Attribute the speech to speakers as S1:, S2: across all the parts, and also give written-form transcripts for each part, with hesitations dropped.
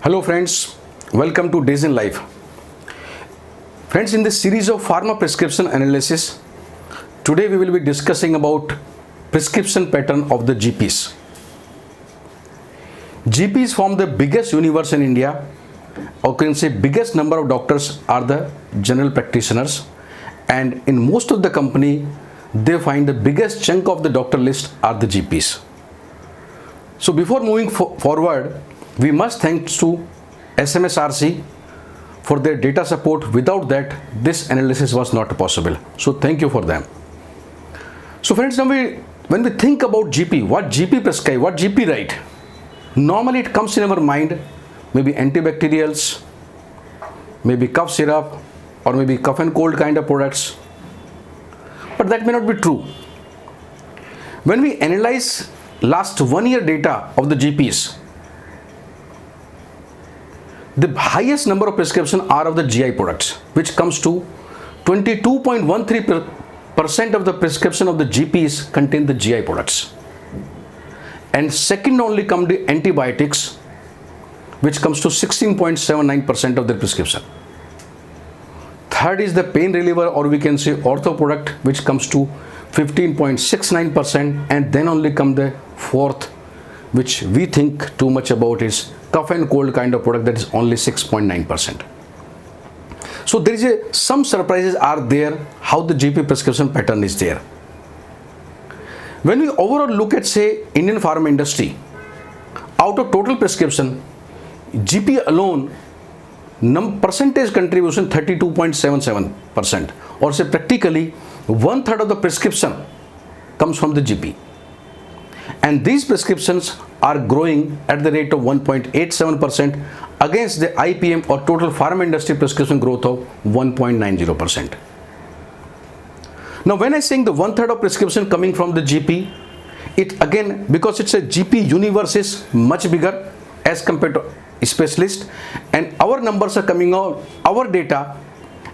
S1: Hello friends, welcome to Dezinlife. Friends, in this series of pharma prescription analysis, today we will be discussing about prescription pattern of the GPs. GPs form the biggest universe in India, or can say biggest number of doctors are the general practitioners, and in most of the company they find the biggest chunk of the doctor list are the GPs. So before moving forward, we must thank to SMSRC for their data support. Without that, this analysis was not possible. So thank you for them. So friends, now when we think about GP, what GP prescribe, what GP write, normally it comes in our mind, maybe antibacterials, maybe cough syrup, or maybe cough and cold kind of products. But that may not be true. When we analyze last 1 year data of the GPs, the highest number of prescriptions are of the GI products, which comes to 22.13% of the prescription of the GPs contain the GI products. And second only come the antibiotics, which comes to 16.79% of the prescription. Third is the pain reliever, or we can say ortho product, which comes to 15.69%, and then only come the fourth, which we think too much about, is cough and cold kind of product, that is only 6.9%. So there is some surprises are there how the GP prescription pattern is there. When we overall look at, say, Indian pharma industry, out of total prescription, GP alone percentage contribution 32.77%, or say practically 1/3 of the prescription comes from the GP. And these prescriptions are growing at the rate of 1.87% against the IPM, or total pharma industry prescription growth of 1.90%. Now when I saying the 1/3 of prescription coming from the GP, it again, because it's a GP universe is much bigger as compared to specialist, and our numbers are coming out, our data,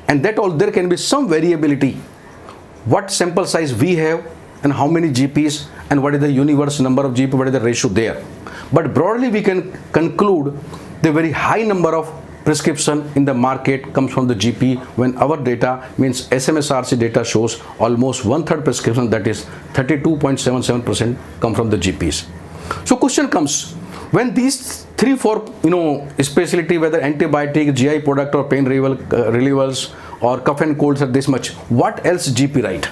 S1: and that all there can be some variability. What sample size we have and how many GPs and what is the universe number of GP, what is the ratio there. But broadly we can conclude the very high number of prescription in the market comes from the GP, when our data, means SMSRC data, shows almost 1/3 prescription, that is 32.77% come from the GPs. So question comes, when these 3-4 specialty, whether antibiotic, GI product, or pain relievers, or cough and colds are this much, what else GP write?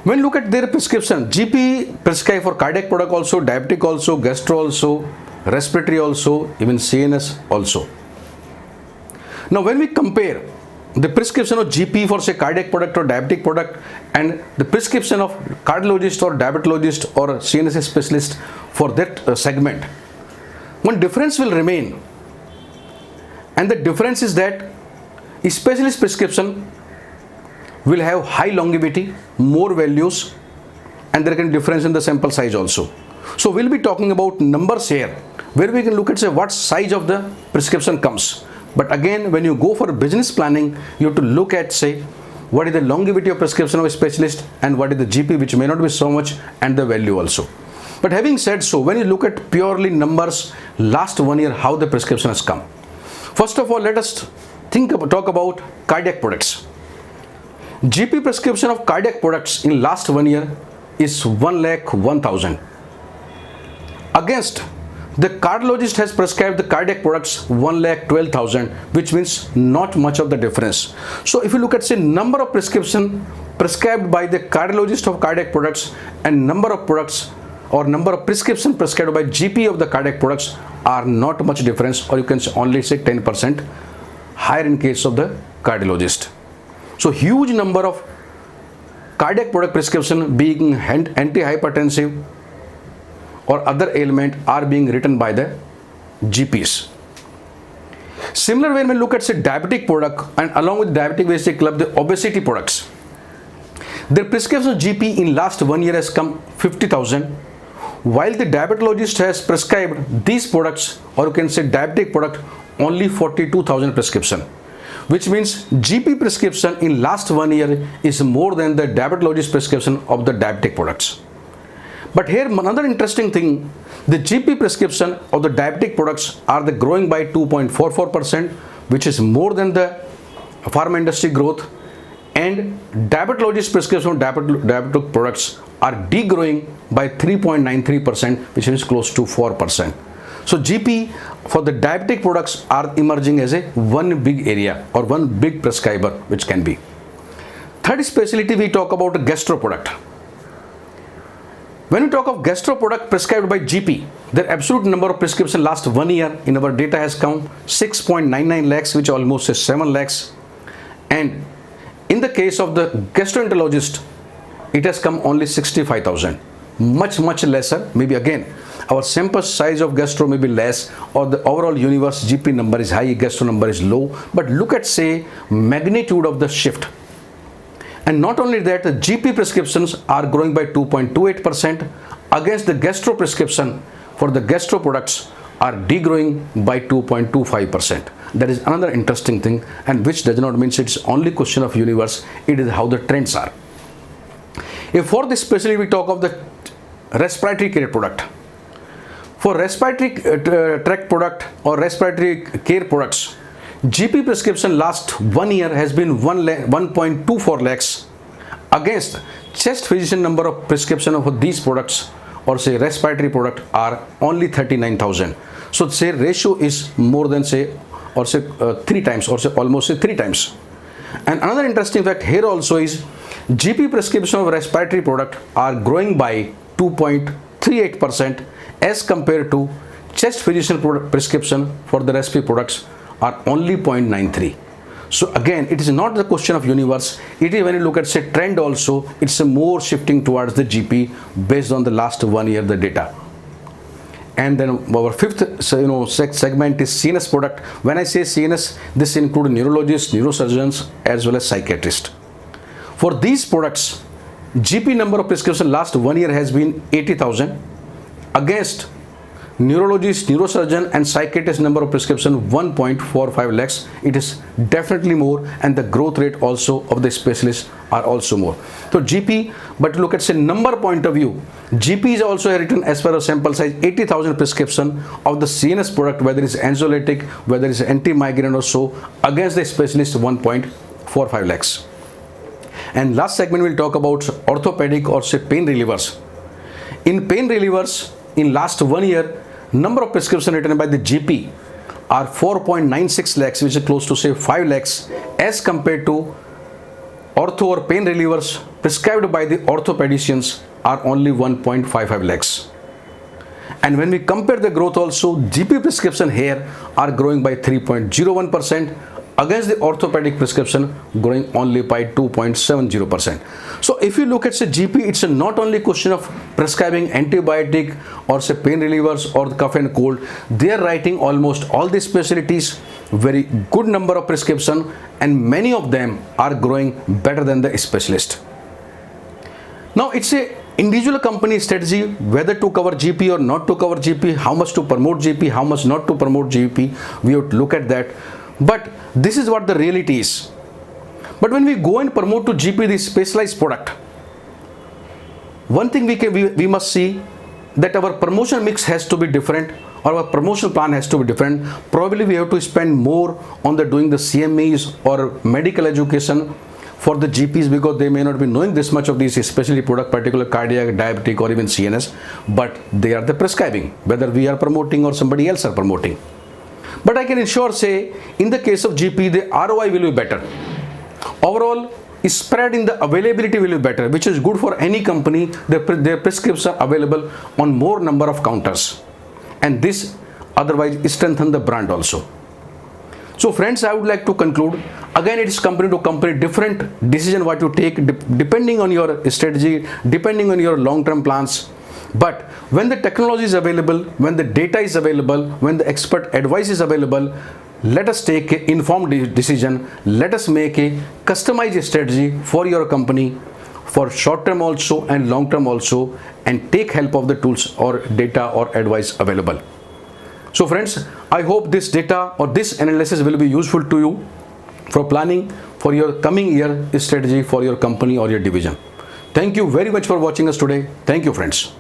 S1: When look at their prescription, GP prescribe for cardiac product also, diabetic also, gastro also, respiratory also, even CNS also. Now when we compare the prescription of GP for, say, cardiac product or diabetic product, and the prescription of cardiologist or diabetologist or CNS specialist for that segment, one difference will remain, and the difference is that specialist prescription will have high longevity, more values, and there can be difference in the sample size also. So we'll be talking about numbers here, where we can look at, say, what size of the prescription comes. But again, when you go for business planning, you have to look at, say, what is the longevity of prescription of a specialist and what is the GP, which may not be so much, and the value also. But having said so, when you look at purely numbers, last 1 year, how the prescription has come. First of all, let us talk about cardiac products. GP prescription of cardiac products in last 1 year is 1,01,000. Against the cardiologist has prescribed the cardiac products 1,12,000, which means not much of the difference. So if you look at, say, number of prescription prescribed by the cardiologist of cardiac products and number of products or number of prescription prescribed by GP of the cardiac products are not much difference, or you can only say 10% higher in case of the cardiologist. So huge number of cardiac product prescription, being antihypertensive or other ailment, are being written by the GPs. Similar when we look at, say, diabetic product, and along with diabetic we say club the obesity products, their prescription of GP in last 1 year has come 50,000, while the diabetologist has prescribed these products, or you can say diabetic product, only 42,000 prescription, which means GP prescription in last 1 year is more than the diabetologist prescription of the diabetic products. But here another interesting thing, the GP prescription of the diabetic products are the growing by 2.44%, which is more than the pharma industry growth, and diabetologist prescription of diabetic products are degrowing by 3.93%, which is close to 4%. So GP for the diabetic products are emerging as a one big area or one big prescriber which can be. Third specialty, we talk about a gastro product. When we talk of gastro product prescribed by GP, their absolute number of prescription last 1 year in our data has come 6.99 lakhs, which almost is 7 lakhs. And in the case of the gastroenterologist, it has come only 65,000. Much lesser. Maybe again, our sample size of gastro may be less, or the overall universe GP number is high, gastro number is low. But look at, say, magnitude of the shift. And not only that, the GP prescriptions are growing by 2.28% against the gastro prescription for the gastro products are degrowing by 2.25%. That is another interesting thing, and which does not mean it's only question of universe, it is how the trends are. If for this specially we talk of the respiratory care product. For respiratory tract product or respiratory care products, GP prescription last 1 year has been 1.24 lakhs against chest physician number of prescription of these products or say respiratory product are only 39,000. So say ratio is more than say 3 times or say almost say 3 times. And another interesting fact here also is GP prescription of respiratory product are growing by 2.38% as compared to chest physician prescription for the respiratory products are only 0.93. So again, it is not the question of universe. It is when you look at say trend also, it's a more shifting towards the GP based on the last 1 year the data. And then our fifth segment is CNS product. When I say CNS, this includes neurologists, neurosurgeons as well as psychiatrists. For these products, GP number of prescription last 1 year has been 80,000 against neurologist, neurosurgeon and psychiatrist number of prescription 1.45 lakhs. It is definitely more, and the growth rate also of the specialists are also more. So GP, but look at say number point of view, GP is also written as per a sample size 80,000 prescription of the CNS product, whether it's anxiolytic, whether it's anti-migraine or so, against the specialist 1.45 lakhs. And last segment we'll talk about orthopedic or say pain relievers. In pain relievers, in last 1 year, number of prescription written by the GP are 4.96 lakhs, which is close to say 5 lakhs as compared to ortho or pain relievers prescribed by the orthopedicians are only 1.55 lakhs. And when we compare the growth also, GP prescription here are growing by 3.01% against the orthopedic prescription growing only by 2.70%. So if you look at say GP, it's not only question of prescribing antibiotic or say pain relievers or the cough and cold. They are writing almost all the specialties, very good number of prescription, and many of them are growing better than the specialist. Now it's a individual company strategy whether to cover GP or not to cover GP, how much to promote GP, how much not to promote GP. We have to look at that. But this is what the reality is. But when we go and promote to GP the specialized product, one thing we must see that our promotion mix has to be different, or our promotion plan has to be different. Probably we have to spend more on the doing the CMEs or medical education for the GPs, because they may not be knowing this much of these specialty product, particular cardiac, diabetic or even CNS, but they are the prescribing, whether we are promoting or somebody else are promoting. But I can ensure say in the case of GP, the ROI will be better. Overall spread in the availability will be better, which is good for any company. Their prescriptions are available on more number of counters, and this otherwise strengthen the brand also. So friends, I would like to conclude. Again, it is company to company different decision what you take depending on your strategy, depending on your long-term plans. But when the technology is available, when the data is available, when the expert advice is available, let us take an informed decision. Let us make a customized strategy for your company for short term also and long term also, and take help of the tools or data or advice available. So friends, I hope this data or this analysis will be useful to you for planning for your coming year strategy for your company or your division. Thank you very much for watching us today. Thank you, friends.